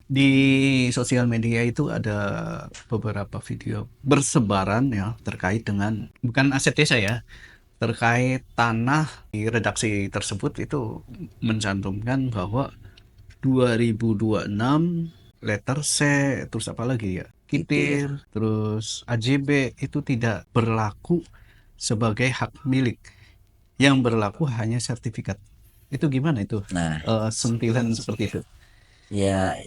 Di sosial media itu ada beberapa video bersebaran ya terkait dengan bukan aset desa ya, terkait tanah di redaksi tersebut itu mencantumkan bahwa 2026 letter C, terus apa lagi ya? Kitir. Kitir, terus AJB itu tidak berlaku sebagai hak milik. Yang berlaku hanya sertifikat. Itu gimana itu? Nah, Sentilan seperti itu. ya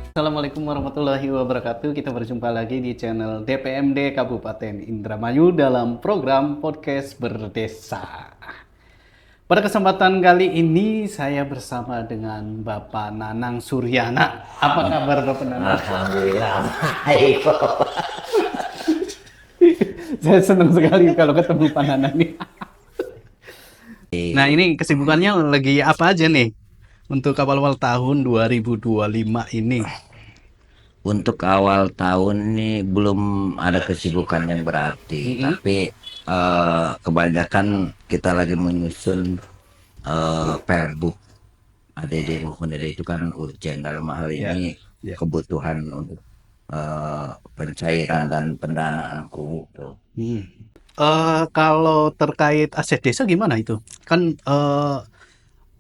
Assalamualaikum warahmatullahi wabarakatuh. Kita berjumpa lagi di channel DPMD Kabupaten Indramayu dalam program Podcast Berdesa. Pada kesempatan kali ini saya bersama dengan Bapak Nanang Suryana. Apa kabar Bapak Nanang? alhamdulillah baik. Saya senang sekali kalau ketemu Pak Nanang nih. Nah, ini kesibukannya lagi apa aja nih untuk awal-awal tahun 2025 ini? Untuk awal tahun ini belum ada kesibukan yang berarti, Mm-mm. tapi kebanyakan kita lagi menyusun Perbup ADD maupun DD itu kan urgent dalam hal Ya, ini ya. kebutuhan untuk pencairan dan pendanaan gitu. Hmm. Kalau terkait aset desa gimana itu? Kan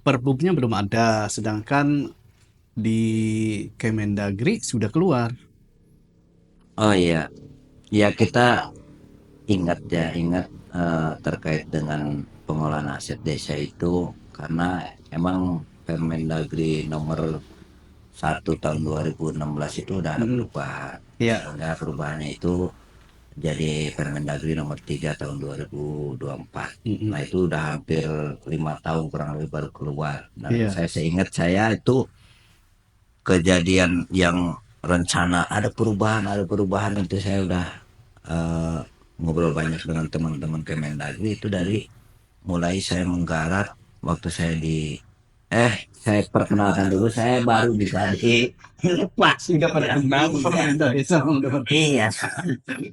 perbubnya belum ada, sedangkan di Kemendagri sudah keluar. Oh iya, ya kita ingat terkait dengan pengolahan aset desa itu karena emang Permendagri nomor 1 tahun 2016 itu udah ada Mm-mm. perubahan. Ya, Udah perubahannya itu jadi Permendagri nomor 3 tahun 2024. mm-mm. Nah itu udah hampir 5 tahun kurang lebih baru keluar. Dan Iya, saya seingat saya itu kejadian yang rencana ada perubahan itu saya udah eh, ngobrol banyak dengan teman-teman Kemendagri itu dari mulai saya menggarap waktu saya di saya perkenalkan dulu saya baru bisa di lepas sehingga pada kenal pemerintah desa. iya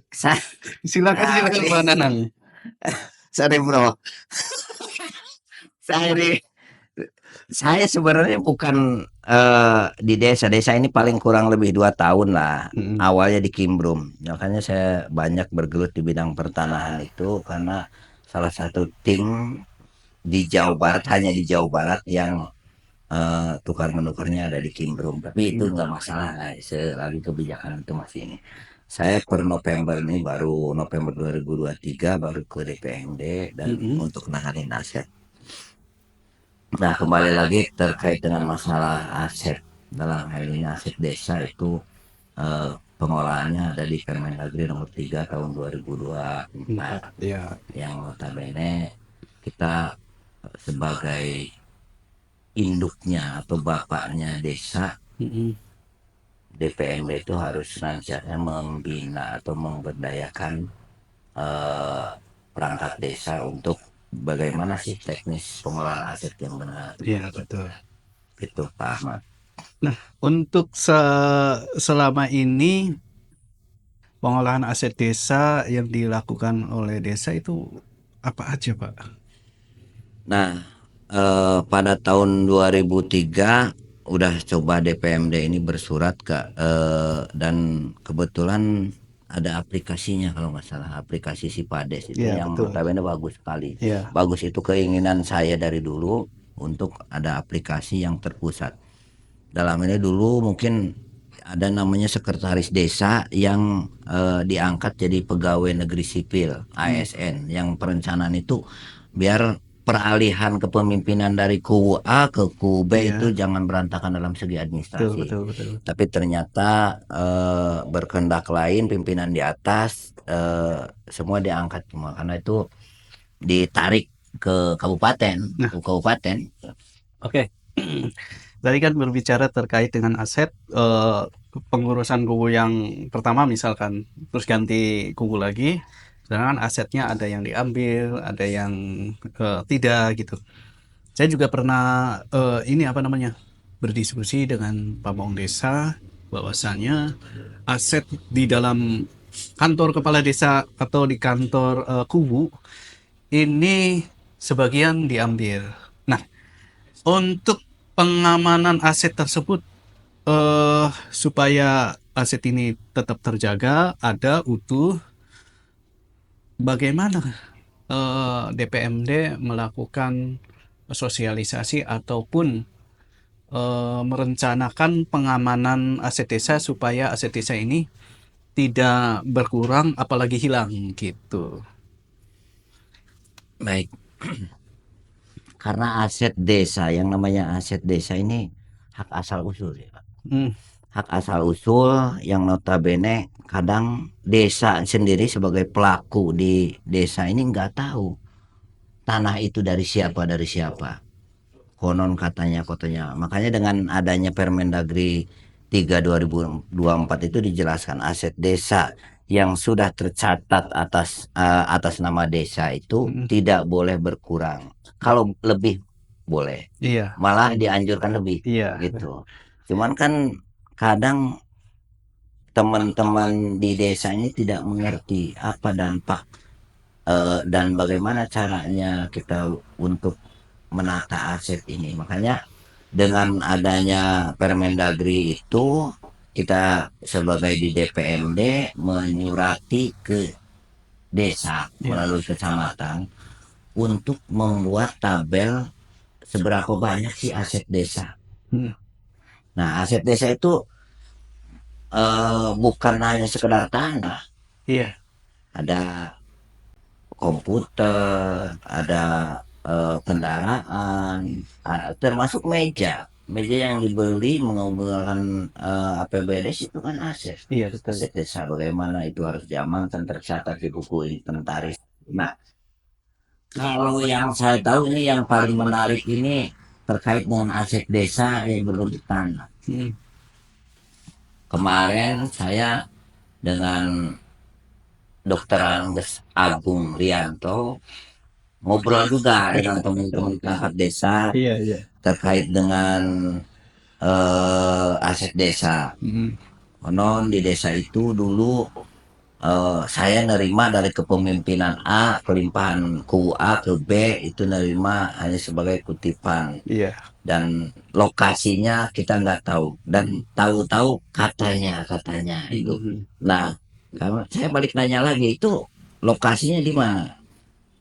saya Silakan, silakan Pak Nanang. sorry bro saya di saya sebenarnya bukan di desa ini paling kurang lebih 2 tahun lah Mm-mm. awalnya di Kimbrum makanya saya banyak bergelut di bidang pertanahan itu karena salah satu tim di Jawa Barat hanya di Jawa Barat yang tukar menukarnya ada di Kimbrum tapi itu nggak masalah lah selagi kebijakan itu masih ini saya per November ini baru November 2023 baru ke DPMD dan Mm-mm. untuk nanganin aset. Nah, kembali lagi terkait dengan masalah aset dalam hal ini aset desa itu eh, pengolahannya ada di Permendagri nomor 3 tahun 2024 Empat, ya. yang notabene kita sebagai induknya atau bapaknya desa Mm-mm. DPMD itu harus senantiasa membina atau memberdayakan eh, perangkat desa untuk bagaimana sih teknis pengolahan aset yang benar Iya, betul. itu Pak Ahmad. Nah, untuk selama ini pengolahan aset desa yang dilakukan oleh desa itu apa aja, Pak? Nah, pada tahun 2003 udah coba DPMD ini bersurat dan kebetulan ada aplikasinya kalau nggak salah aplikasi Sipades itu Iya, yang betul. notabene bagus sekali. Iya. Bagus itu keinginan saya dari dulu untuk ada aplikasi yang terpusat. Dalam ini dulu mungkin ada namanya sekretaris desa yang diangkat jadi pegawai negeri sipil Hmm. ASN yang perencanaan itu biar peralihan kepemimpinan dari kubu A ke kubu B itu Iya, jangan berantakan dalam segi betul, administrasi. betul, betul. Tapi ternyata berkehendak lain pimpinan di atas semua diangkat semua karena itu ditarik ke kabupaten, Nah, ke kabupaten. oke. Tadi kan berbicara terkait dengan aset pengurusan kubu yang pertama misalkan, terus ganti kubu lagi, sedangkan asetnya ada yang diambil, ada yang tidak gitu. Saya juga pernah ini apa namanya berdiskusi dengan Pamong Desa bahwasanya aset di dalam kantor kepala desa atau di kantor kubu ini sebagian diambil. Nah, untuk pengamanan aset tersebut, supaya aset ini tetap terjaga, ada utuh, bagaimana DPMD melakukan sosialisasi ataupun merencanakan pengamanan aset desa supaya aset desa ini tidak berkurang apalagi hilang gitu. Baik, karena aset desa, yang namanya aset desa ini hak asal usul ya, Pak. Hmm, Hak asal usul yang notabene kadang desa sendiri sebagai pelaku di desa ini nggak tahu tanah itu dari siapa. Konon katanya. Makanya dengan adanya Permendagri 3 2024 itu dijelaskan aset desa yang sudah tercatat atas nama desa itu hmm, tidak boleh berkurang. Kalau lebih boleh, iya, malah dianjurkan lebih iya, gitu. Cuman kan kadang teman-teman di desa ini tidak mengerti apa dampak dan bagaimana caranya kita untuk menata aset ini. Makanya dengan adanya Permendagri itu kita sebagai di DPMD menyurati ke desa iya, melalui kecamatan untuk membuat tabel seberapa banyak sih aset desa. hmm, Nah, aset desa itu bukan hanya sekedar tanah, iya, ada komputer, ada kendaraan, termasuk meja. Meja yang dibeli menggunakan APBDes itu kan aset. iya betul. Aset desa bagaimana itu harus diamankan tercatat di buku inventaris. Nah, kalau yang saya tahu ini yang paling menarik ini terkait dengan aset desa yang berbentuk tanah. Hmm, Kemarin saya dengan Dr. Andes Agung Rianto ngobrol juga dengan teman-teman perangkat desa iya, iya. terkait dengan aset desa. Hmm, Konon di desa itu dulu saya nerima dari kepemimpinan A, kelimpahan ku A ke B itu nerima hanya sebagai kutipan iya. dan lokasinya kita nggak tahu dan tahu-tahu katanya itu. Hmm, Nah, kalau saya balik nanya lagi itu lokasinya di mana?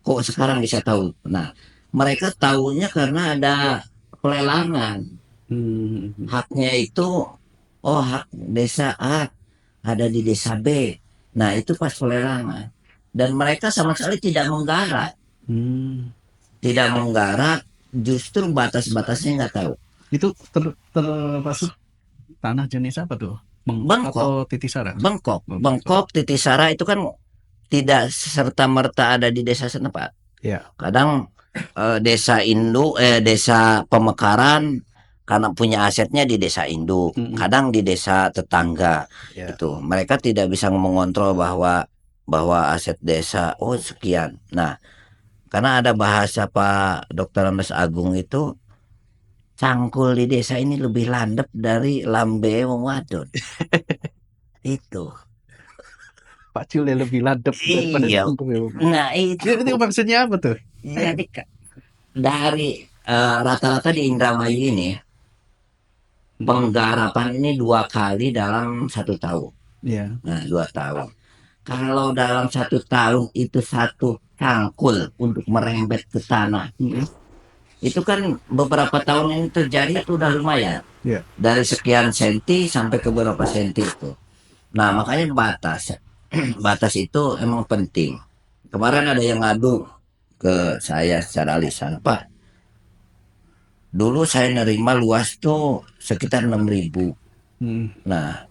Kok sekarang bisa tahu? Nah, mereka tahunya karena ada pelelangan. hmm, Haknya itu, oh hak desa A ada di desa B. Nah, itu pas pelelangan. Dan mereka sama sekali tidak menggarap. hmm. Tidak menggarap, justru batas-batasnya nggak tahu. Itu termasuk tanah jenis apa tuh? Bangkok, Atau titisara? Oh, Bangkok, Titisara itu kan tidak serta-merta ada di desa setempat. ya. Kadang desa pemekaran karena punya asetnya di desa induk, Hmm, kadang di desa tetangga ya. itu mereka tidak bisa mengontrol bahwa aset desa oh sekian. Nah, karena ada bahasa Pak Dr. Andes Agung itu cangkul di desa ini lebih landep dari lambe wong wadon itu. Pak Cule lebih ladep daripada Iya, Cangkul. nah itu Itu maksudnya apa tuh? jadi dari rata-rata di Indramayu ini penggarapan ini 2 kali dalam 1 tahun. Ya. Nah, 2 tahun. Kalau dalam 1 tahun itu satu cangkul untuk merembet ke tanah, itu kan beberapa tahun yang terjadi itu udah lumayan. Ya. Dari sekian senti sampai ke beberapa senti itu. Nah, makanya batas. Batas itu emang penting. Kemarin ada yang ngadu ke saya secara lisan, Pak. Dulu saya nerima luas tuh sekitar 6.000. Hmm, Nah,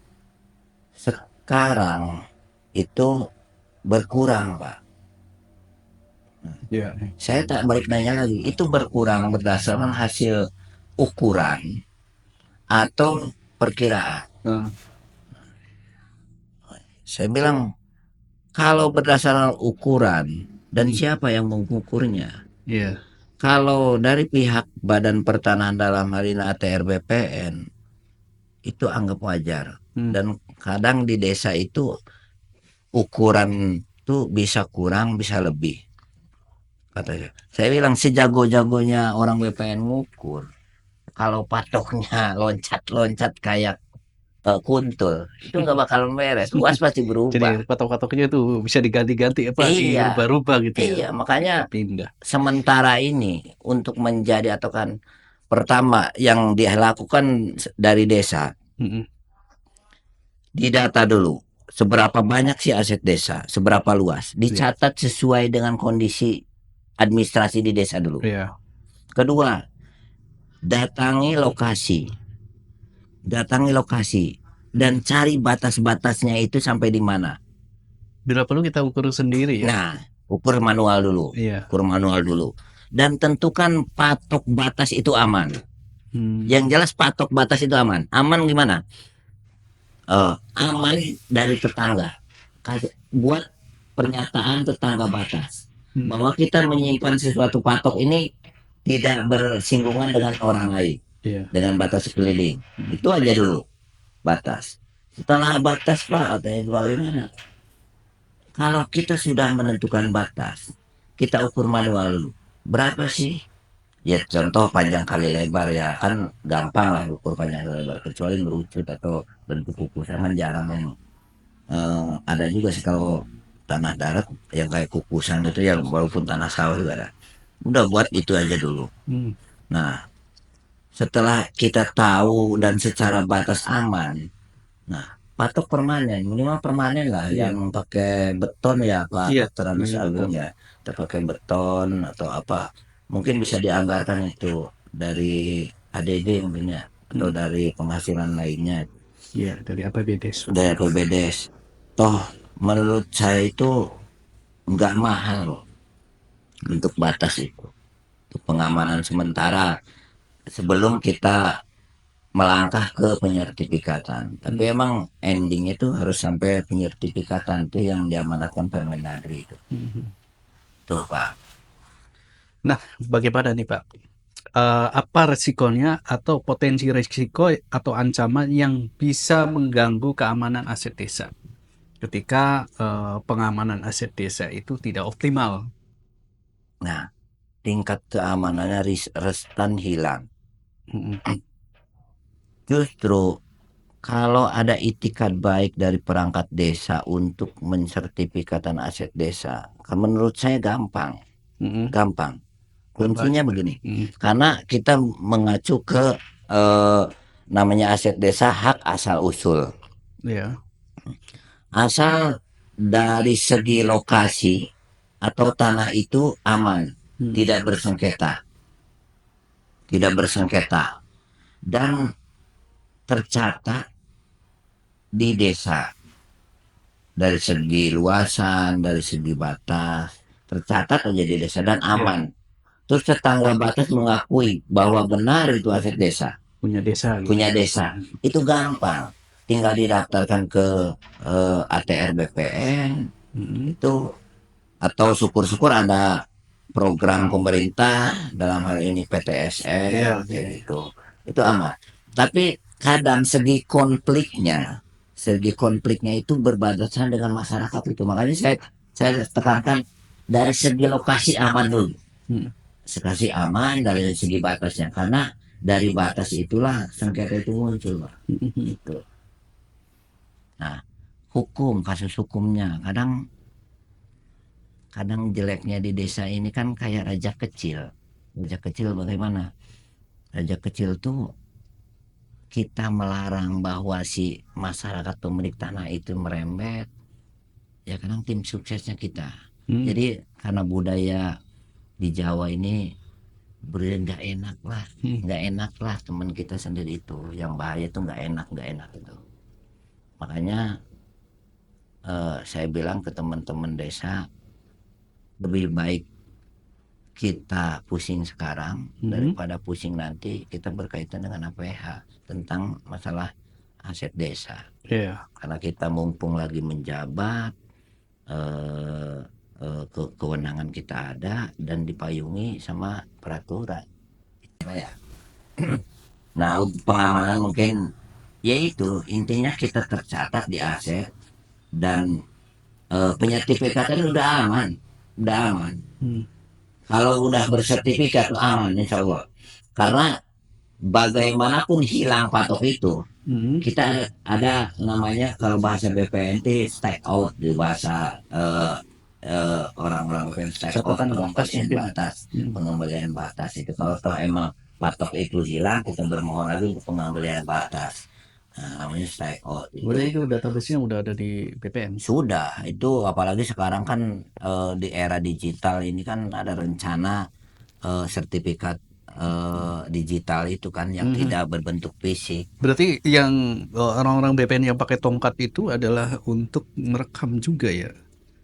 sekarang itu berkurang, Pak. ya. Saya tak balik nanya lagi, itu berkurang berdasarkan hasil ukuran atau perkiraan. Nah, Saya bilang, kalau berdasarkan ukuran dan siapa yang mengukurnya? iya. Kalau dari pihak Badan Pertanahan dalam hal ini ATR BPN, itu anggap wajar. Dan kadang di desa itu ukuran tuh bisa kurang bisa lebih, katanya. Saya bilang sejago-jagonya orang BPN ngukur, kalau patoknya loncat-loncat kayak kuntul itu nggak bakal beres, luas pasti Jadi berubah. patok-patoknya tuh bisa diganti-ganti apa, Iya, dirubah-rubah gitu ya. iya, makanya Pindah. sementara ini untuk menjadi atau kan pertama yang dilakukan dari desa, Mm-mm. didata dulu seberapa banyak sih aset desa, seberapa luas, Iya. dicatat sesuai dengan kondisi administrasi di desa dulu. Iya. Kedua, datangi lokasi, datangi lokasi dan cari batas-batasnya itu sampai di mana. Bila perlu kita ukur sendiri ya. Nah, ukur manual dulu, Iya. ukur manual dulu, dan tentukan patok batas itu aman. Hmm. Yang jelas patok batas itu aman. Aman gimana? Aman dari tetangga. Buat pernyataan tetangga batas bahwa kita menyimpan sesuatu patok ini tidak bersinggungan dengan orang lain, Iya. dengan batas sekeliling. Itu aja dulu batas. Setelah batas Pak, katanya bagaimana? Kalau kita sudah menentukan batas, kita ukur manual dulu. Berapa sih? Ya contoh panjang kali lebar ya kan gampang lah ukur panjang kali lebar, kecuali merucut atau bentuk kukusan kan jarang yang ada juga sih kalau tanah darat yang kayak kukusan itu ya, walaupun tanah sawah juga ada. Udah buat itu aja dulu. Hmm. Nah, setelah kita tahu dan secara batas aman, nah patok permanen, minimal permanen lah, Iya. yang pakai beton ya Pak Iya. Dr. Andes Agung ya, kita pakai beton atau apa, mungkin bisa dianggarkan itu dari ADD mungkin ya, atau dari penghasilan lainnya, Iya, dari APBDes. dari APBDes. Toh menurut saya itu nggak mahal loh untuk batas itu, untuk pengamanan sementara sebelum kita melangkah ke penyertifikatan. Tapi emang endingnya itu harus sampai penyertifikatan itu yang diamanatkan Permendagri itu. Tuh Pak. Nah, bagaimana nih Pak? Apa resikonya atau potensi resiko atau ancaman yang bisa mengganggu keamanan aset desa ketika pengamanan aset desa itu tidak optimal? Nah, tingkat keamanannya rentan hilang. Mm-mm. Justru kalau ada itikat baik dari perangkat desa untuk mensertifikatan aset desa, menurut saya gampang, Mm-mm. gampang. Kuncinya begini, Mm. karena kita mengacu ke eh, namanya aset desa hak asal usul. Ya. Asal dari segi lokasi atau tanah itu aman, tidak bersengketa, tidak bersengketa, dan tercatat di desa dari segi luasan, dari segi batas, tercatat aja di desa dan aman. Terus tetangga batas mengakui bahwa benar itu aset desa, Punya desa gitu. punya desa, itu gampang. Tinggal didaftarkan ke ATR BPN Mm-mm. itu, atau syukur-syukur ada program pemerintah dalam hal ini Iya, PTSR kayak gitu, itu aman. Tapi kadang segi konfliknya itu berbatasan dengan masyarakat itu, makanya saya tekankan dari segi lokasi aman dulu, Mm. sekali aman dari segi batasnya, karena dari batas itulah sengketa itu muncul Pak. Itu. Nah, kasus hukumnya kadang kadang jeleknya di desa ini kan kayak raja kecil. Raja kecil bagaimana? Raja kecil tuh kita melarang bahwa si masyarakat pemilik tanah itu merembet, ya kadang tim suksesnya kita. Mm. Jadi karena budaya di Jawa ini nggak enak lah, nggak enak lah teman kita sendiri itu, yang bahaya tuh nggak enak itu. Makanya saya bilang ke teman-teman desa, lebih baik kita pusing sekarang daripada pusing nanti kita berkaitan dengan APH tentang masalah aset desa. Iya. Karena kita mumpung lagi menjabat, kewenangan kita ada dan dipayungi sama peraturan. Ya. Nah, untuk pengamanan mungkin yaitu intinya kita tercatat di aset dan penyertifikatan udah aman. Hmm. Kalau udah bersertifikat aman insya Allah. Karena bagaimanapun hilang patok itu, Hmm. kita ada namanya kalau bahasa BPNT stake out di bahasa orang-orang BPN stake out Catatan batas pengembalian mungkin. batas, Hmm. pengembalian batas itu kalau toh emang patok itu hilang kita bermohon lagi untuk pengembalian batas. Nah, namanya stake out Berarti itu. itu database-nya udah ada di BPN. Sudah, itu apalagi sekarang kan di era digital ini kan ada rencana sertifikat digital itu kan yang Mhm. tidak berbentuk fisik. Berarti yang orang-orang BPN yang pakai tongkat itu adalah untuk merekam juga ya,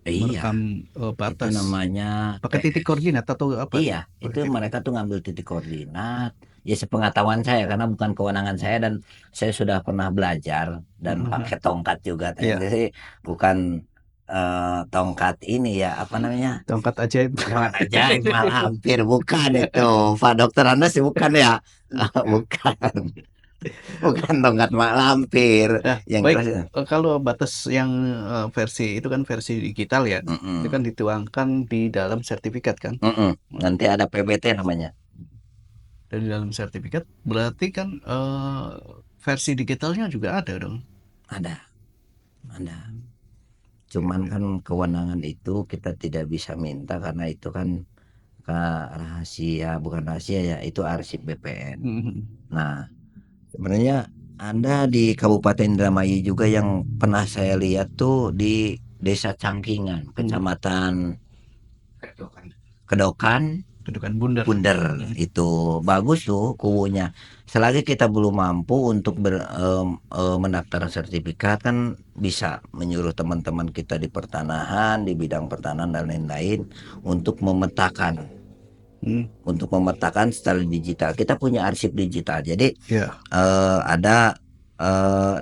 Iya, merekam itu batas. namanya Pakai titik koordinat atau apa? iya, itu Pakai titik. mereka tuh ngambil titik koordinat. Ya sepengetahuan saya karena bukan kewenangan saya dan saya sudah pernah belajar dan Mhm. pakai tongkat juga. Iya, Jadi bukan tongkat ini ya apa namanya? tongkat ajaib. Tongkat ajaib malah hampir bukan itu. Pak Dokter Anda sih bukan ya? Bukan. Bukan tongkat mak lampir Nah, yang baik. keras itu. Kalau batas yang versi itu kan versi digital ya, itu Mm-mm. kan dituangkan di dalam sertifikat kan. Mm-mm. Nanti ada PBT namanya. Dan di dalam sertifikat berarti kan versi digitalnya juga ada dong. Ada, ada. Cuman kan kewenangan itu kita tidak bisa minta karena itu kan rahasia, bukan rahasia ya, itu arsip BPN. Mhm. Nah, sebenarnya ada di Kabupaten Indramayu juga yang pernah saya lihat tuh di Desa Cangkingan, Kecamatan Kedokan, Kedudukan bundar. Bunder. Itu bagus tuh kubunya. Selagi kita belum mampu untuk mendaftar sertifikat kan bisa menyuruh teman-teman kita di pertanahan, di bidang pertanahan dan lain-lain Hmm. untuk memetakan secara digital. Kita punya arsip digital. Jadi Ya. ada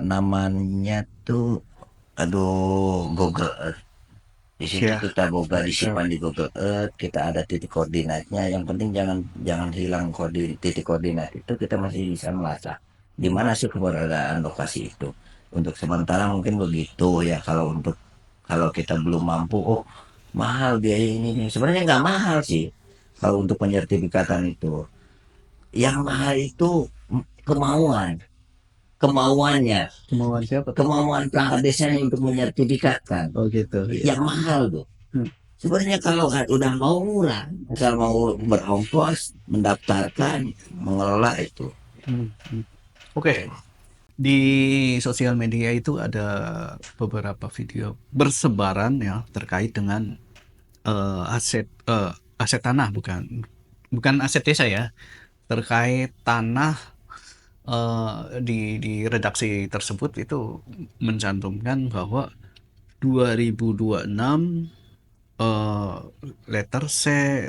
namanya tuh aduh Google Earth. Di situ Ya. kita boga Baik. disimpan di Google Earth, kita ada titik koordinatnya. Yang penting jangan jangan hilang titik koordinat itu kita masih bisa melacak di mana sih keberadaan lokasi itu. Untuk sementara mungkin begitu ya kalau kita belum mampu, oh mahal biaya ini. Sebenarnya nggak mahal sih kalau untuk penyertifikatan itu. Yang mahal itu kemauan, kemauannya, Kemauan siapa tuh? kemauan perangkat desanya untuk menyertifikatkan. Oh gitu. Ya. Yang mahal tuh. Hmm. Sebenarnya kalau udah mau murah, misal mau berongkos, mendaftarkan, mengelola itu. Hmm. Hmm. Oke. Di sosial media itu ada beberapa video bersebaran ya terkait dengan aset tanah, bukan aset desa ya, terkait tanah. Di redaksi tersebut itu mencantumkan bahwa 2026 eh, letter C,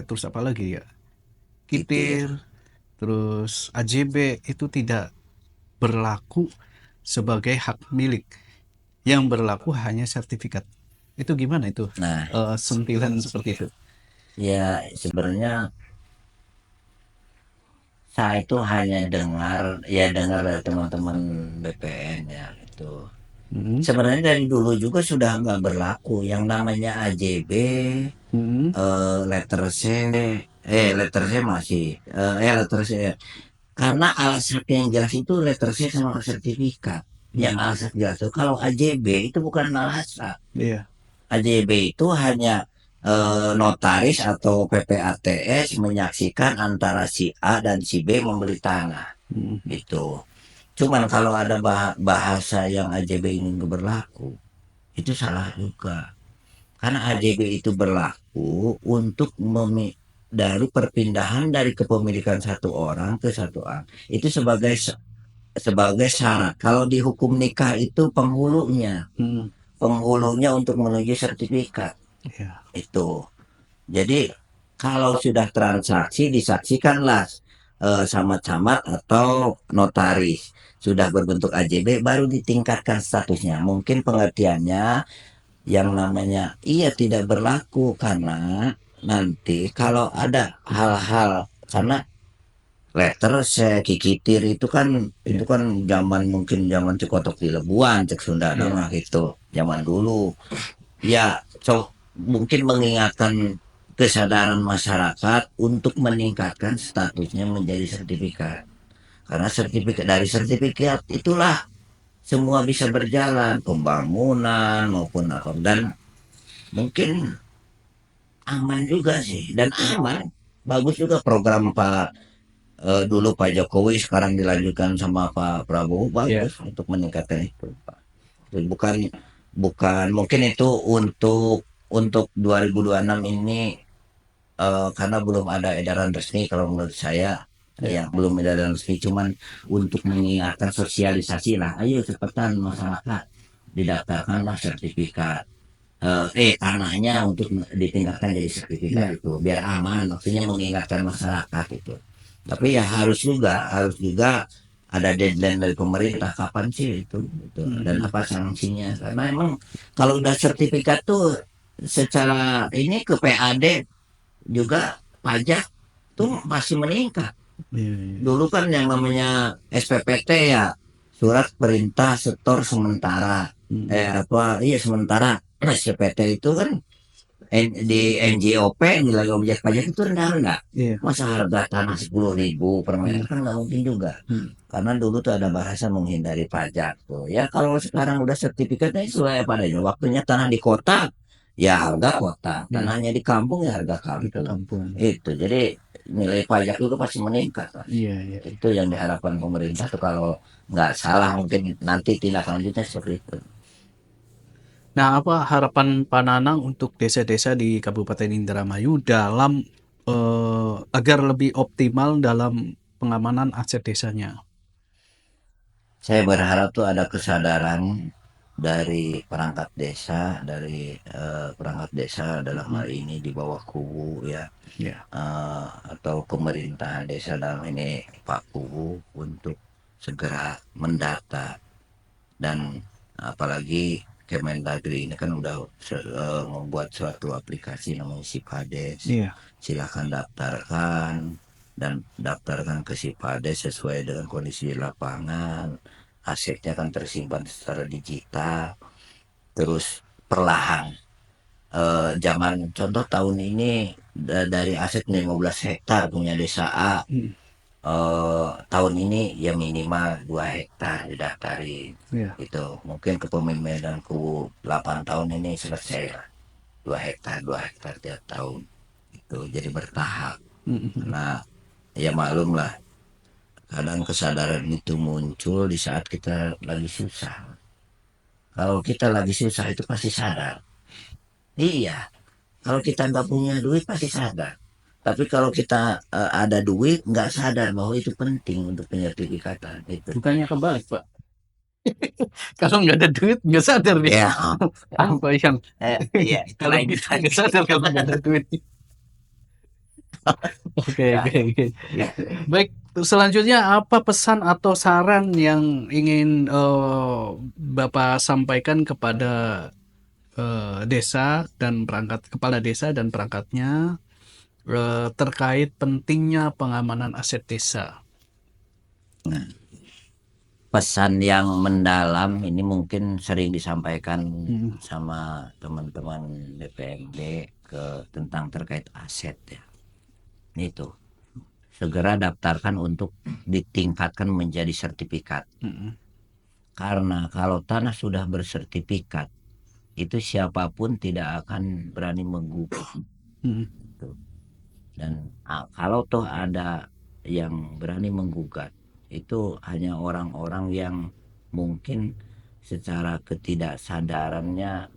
terus apa lagi ya, Titir. kitir, terus AJB itu tidak berlaku sebagai hak milik, yang berlaku hanya sertifikat. Itu gimana itu? Nah, Sentilan seperti itu. ya sebenarnya saya itu hanya dengar dari teman-teman BPN ya itu. Hmm. Sebenarnya dari dulu juga sudah nggak berlaku yang namanya AJB, Hmm. letter C, letter C masih, letter C ya. Karena alasan yang jelas itu letter C sama sertifikat. Yang Hmm. alasan jelas itu kalau AJB itu bukan alasan. Iya. AJB itu hanya notaris atau PPATS menyaksikan antara si A dan si B membeli tanah. Hmm. Gitu. Cuman kalau ada bahasa yang AJB ini nggak berlaku, itu salah juga. Karena AJB itu berlaku untuk dari perpindahan dari kepemilikan satu orang ke satu orang. Itu sebagai syarat. Kalau di hukum nikah itu Hmm. penghulunya untuk menuju sertifikat Iya. itu. Jadi kalau sudah transaksi disaksikanlah sama camat atau notaris sudah berbentuk AJB baru ditingkatkan statusnya. Mungkin pengertiannya yang namanya iya tidak berlaku karena nanti kalau ada hal-hal karena letter saya kikitir itu kan mungkin zaman Cikotok di Lebuan cek Sunda nama gitu zaman dulu ya. So mungkin mengingatkan kesadaran masyarakat untuk meningkatkan statusnya menjadi sertifikat, karena sertifikat itulah semua bisa berjalan, pembangunan maupun apa, dan mungkin aman juga sih, dan aman bagus juga program dulu Pak Jokowi, sekarang dilanjutkan sama Pak Prabowo, bagus untuk meningkatkan itu Pak. Bukan bukan mungkin itu untuk 2026 ini, karena belum ada edaran resmi kalau menurut saya, yang belum ada edaran resmi, cuman untuk mengingatkan sosialisasi lah, ayo cepetan masyarakat didaftarkanlah sertifikat tanahnya untuk ditingkatkan jadi sertifikat itu biar aman, maksudnya mengingatkan masyarakat itu. Tapi ya harus juga ada deadline dari pemerintah kapan sih itu dan apa sanksinya, karena emang kalau udah sertifikat tuh secara ini ke PAD juga pajak tuh masih meningkat. Dulu kan yang namanya SPPT ya, surat perintah setor sementara, sementara. SPT itu kan di NJOP, nilai objek pajak itu rendah-rendah. Masa harga tanah 10.000 per meter kan nggak mungkin juga. Karena dulu tuh ada bahasa menghindari pajak tuh. Ya kalau sekarang udah sertifikatnya sesuai padanya. Waktunya tanah di kota ya harga kota, tanahnya di kampung ya harga kampung. Itu jadi nilai pajak itu pasti meningkat. Itu yang diharapkan pemerintah tuh, kalau nggak salah mungkin nanti tindak lanjutnya seperti itu. Nah, apa harapan Pak Nanang untuk desa-desa di Kabupaten Indramayu dalam agar lebih optimal dalam pengamanan aset desanya? Saya berharap tuh ada kesadaran dari perangkat desa dalam hal ini di bawah kubu ya, atau pemerintahan desa dalam ini Pak Kubu, untuk segera mendata. Dan apalagi Kemendagri ini kan udah membuat suatu aplikasi namanya Sipades. Silakan daftarkan dan daftarkan ke Sipades sesuai dengan kondisi di lapangan. Asetnya kan tersimpan secara digital. Terus perlahan, zaman contoh tahun ini dari aset 15 hektar punya desa A, tahun ini ya minimal 2 hektar didaftari. Itu mungkin kepemimpinanku 8 tahun ini selesai lah, 2 hektar tiap tahun itu, jadi bertahap. Nah ya maklum lah, kadang kesadaran itu muncul di saat kita lagi susah. Kalau kita lagi susah itu pasti sadar. Iya, kalau kita nggak punya duit pasti sadar. Tapi kalau kita ada duit nggak sadar bahwa itu penting untuk penyertifikatan itu. Bukannya kebalik, Pak. Kalau nggak ada duit nggak sadar nih. Ya, Apa yang iya, kalau kita nggak sadar kalau nggak ada duit. Oke. Baik, selanjutnya apa pesan atau saran yang ingin Bapak sampaikan kepada desa dan kepala desa dan perangkatnya terkait pentingnya pengamanan aset desa? pesan yang mendalam ini mungkin sering disampaikan sama teman-teman DPMD tentang terkait aset ya. Itu segera daftarkan untuk ditingkatkan menjadi sertifikat. Karena kalau tanah sudah bersertifikat, itu siapapun tidak akan berani menggugat. Dan kalau toh ada yang berani menggugat, itu hanya orang-orang yang mungkin secara ketidaksadarannya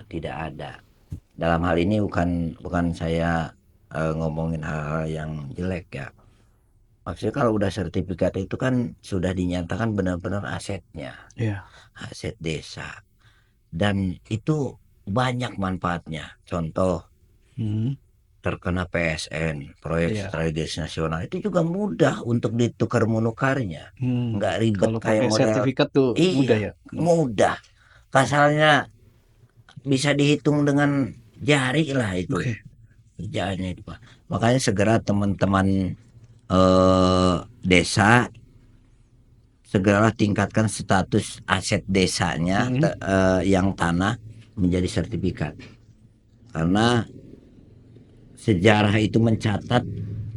tidak ada. Dalam hal ini bukan saya ngomongin hal-hal yang jelek ya. Maksudnya kalau udah sertifikat itu kan sudah dinyatakan benar-benar asetnya, aset desa, dan itu banyak manfaatnya. Contoh, terkena PSN, proyek strategis nasional, itu juga mudah untuk ditukar menukarnya, nggak ribet Kalau kayak pakai model. sertifikat tuh mudah ya. Mudah, kasalnya bisa dihitung dengan jari lah itu kerjaannya itu Pak. Makanya segera teman-teman desa segeralah tingkatkan status aset desanya yang tanah menjadi sertifikat, karena sejarah itu mencatat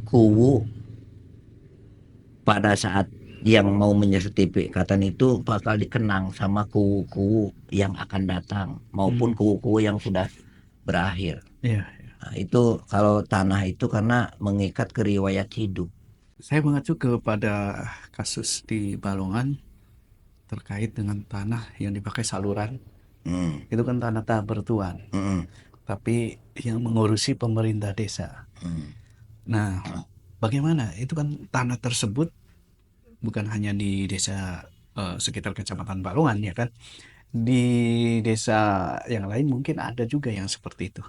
Kuwu pada saat yang mau menyertifikatan itu bakal dikenang sama kuwu-kuwu yang akan datang maupun kuwu-kuwu yang sudah berakhir. Iya. Nah, itu kalau tanah itu karena mengikat ke riwayat hidup. Saya mengacu kepada kasus di Balongan terkait dengan tanah yang dipakai saluran. Hmm, Itu kan tanah tahap bertuan, hmm, tapi yang mengurusi pemerintah desa. hmm. Nah, bagaimana? Itu kan tanah tersebut bukan hanya di desa sekitar Kecamatan Balongan ya kan? Di desa yang lain mungkin ada juga yang seperti itu.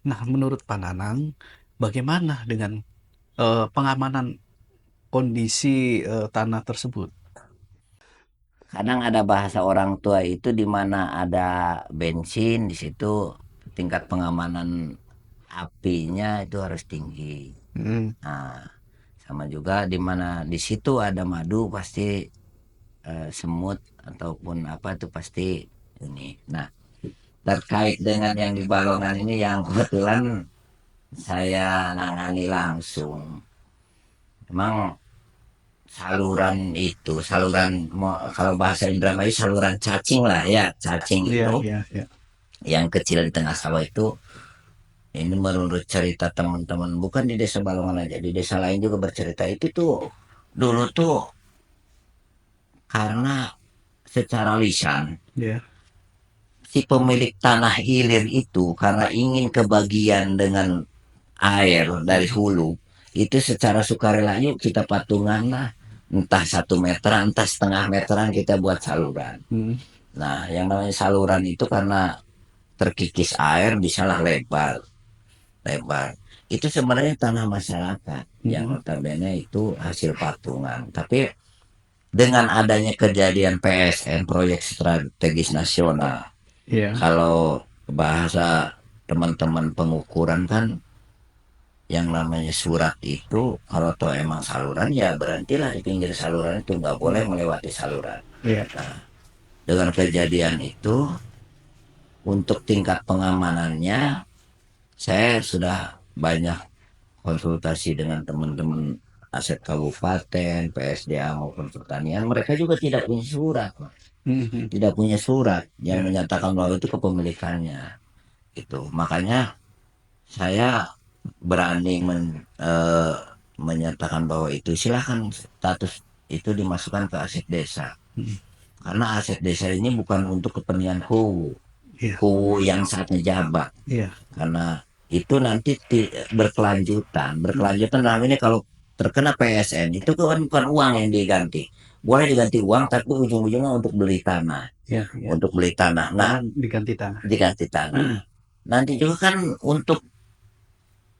Nah, menurut Pak Nanang, bagaimana dengan pengamanan kondisi tanah tersebut? Kadang ada bahasa orang tua itu di mana ada bensin di situ tingkat pengamanan apinya itu harus tinggi. Hmm. Nah, sama juga di mana di situ ada madu pasti semut ataupun apa itu pasti ini. Nah, terkait dengan yang di Balongan ini yang kebetulan saya nangani langsung. Memang kalau bahasa Indramayu saluran cacing lah ya, cacing Iya, itu iya, iya. yang kecil di tengah sawah itu. Ini menurut cerita teman-teman, bukan di desa Balongan aja, di desa lain juga bercerita itu tuh dulu tuh karena secara lisan Iya. si pemilik tanah hilir itu karena ingin kebagian dengan air dari hulu itu secara sukarela, yuk kita patungan lah, entah 1 meteran entah setengah meteran kita buat saluran. Hmm. Nah yang namanya saluran itu karena terkikis air bisalah lebar lebar itu sebenarnya tanah masyarakat yang notabene itu hasil patungan, tapi dengan adanya kejadian PSN proyek strategis nasional, Iya. kalau bahasa teman-teman pengukuran kan yang namanya surat itu kalau toh emang saluran ya berhentilah di pinggir saluran itu, nggak boleh melewati saluran. Iya. Nah, dengan kejadian itu untuk tingkat pengamanannya saya sudah banyak konsultasi dengan teman-teman aset kabupaten, PSDA maupun pertanian, mereka juga tidak punya surat, Mhm. tidak punya surat yang Ya. menyatakan bahwa itu kepemilikannya. Itu makanya saya berani menyatakan bahwa itu silahkan status itu dimasukkan ke aset desa, karena aset desa ini bukan untuk kepentingan kuwu Iya. yang saat ngejabat, Iya. karena itu nanti berkelanjutan dalam ini kalau terkena PSN itu kan bukan uang yang diganti, boleh diganti uang tapi ujung-ujungnya untuk beli tanah, Iya. Iya. untuk beli tanah. Nah, Karena diganti tanah. diganti tanah nanti juga kan untuk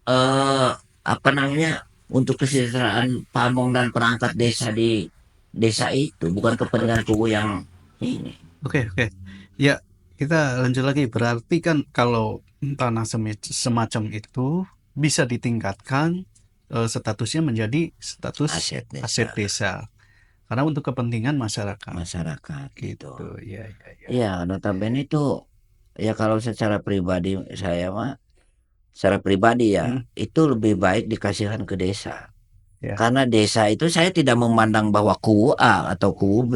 eh, apa namanya, untuk kesejahteraan pamong dan perangkat desa di desa itu bukan kepentingan kubu yang ini. Oke, oke. Ya, kita lanjut lagi. Berarti kan kalau tanah semacam itu bisa ditingkatkan statusnya menjadi status Aset desa, aset desa. Karena untuk kepentingan masyarakat. masyarakat Gitu. gitu. Iya, iya, iya. Ya, notabene itu ya kalau secara pribadi saya mah secara pribadi ya itu lebih baik dikasihkan ke desa. Ya. Karena desa itu saya tidak memandang bahwa kubu A atau kubu B.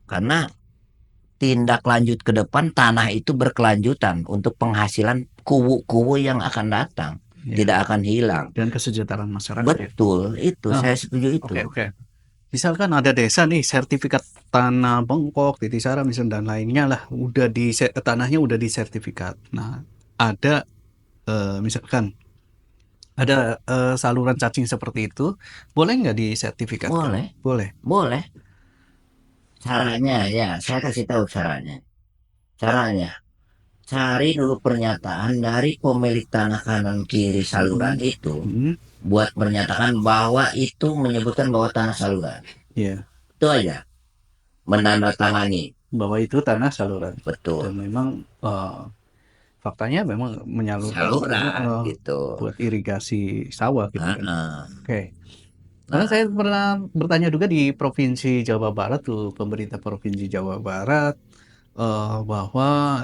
Karena tindak lanjut ke depan tanah itu berkelanjutan untuk penghasilan kubu-kubu yang akan datang, Ya. tidak akan hilang. Dan kesejahteraan masyarakat. Betul, itu Ah, saya setuju itu. Oke, oke. Misalkan ada desa nih sertifikat tanah bengkok, titisara misalnya dan lainnya lah, udah tanahnya udah disertifikat. Nah, ada misalkan ada saluran cacing seperti itu, boleh nggak disertifikatkan? Boleh, Boleh. boleh. Caranya ya, saya kasih tahu caranya. Caranya, cari dulu pernyataan dari pemilik tanah kanan kiri saluran itu, buat menyatakan bahwa itu menyebutkan bahwa tanah saluran. Iya. Itu aja, menandatangani. Bahwa itu tanah saluran. Betul. Dan memang faktanya memang menyalurkan Saluran gitu. buat irigasi sawah gitu kan. Heeh. Oke. Karena Nah, saya pernah bertanya juga di Provinsi Jawa Barat tuh, pemerintah Provinsi Jawa Barat, bahwa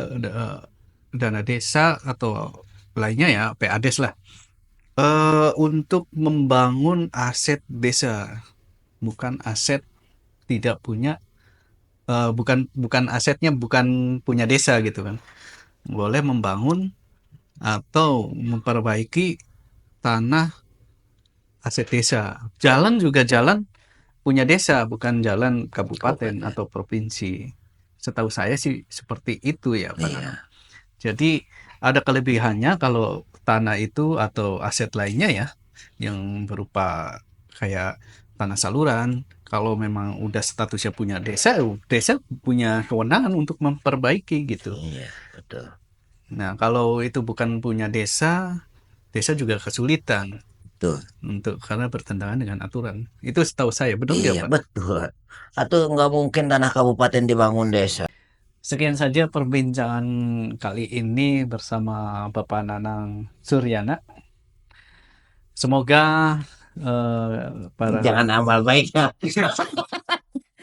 dana desa atau lainnya ya, PADES lah, untuk membangun aset desa, bukan aset tidak punya, bukan bukan asetnya bukan punya desa gitu kan. Boleh membangun atau memperbaiki tanah aset desa. Jalan juga jalan punya desa, bukan jalan kabupaten kabupaten. atau provinsi. Setahu saya sih seperti itu ya, Pak Nanang. Iya, Jadi ada kelebihannya kalau tanah itu atau aset lainnya ya, yang berupa kayak tanah saluran, kalau memang udah statusnya punya desa, desa punya kewenangan untuk memperbaiki gitu. iya, betul. Nah, kalau itu bukan punya desa, desa juga kesulitan Betul. untuk karena bertentangan dengan aturan. Itu setahu saya, benar nggak, Iya, Pak? betul. Atau nggak mungkin tanah kabupaten dibangun desa. Sekian saja perbincangan kali ini bersama Bapak Nanang Suryana. Semoga para Jangan amal baiknya.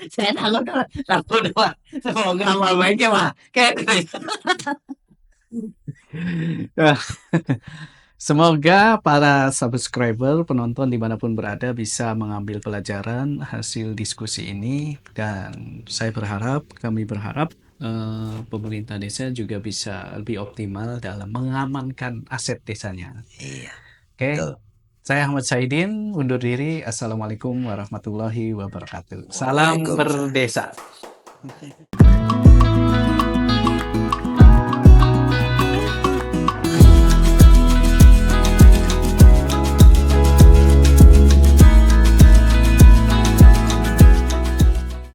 Saya takut, takut Pak. Semoga amal baiknya Pak. Kayak semoga para subscriber, penonton dimanapun berada bisa mengambil pelajaran hasil diskusi ini dan saya berharap, kami berharap pemerintah desa juga bisa lebih optimal dalam mengamankan aset desanya. iya, Oke, betul. saya Ahmad Saidin undur diri. Assalamualaikum warahmatullahi wabarakatuh. Salam Waalaikumsalam. berdesa.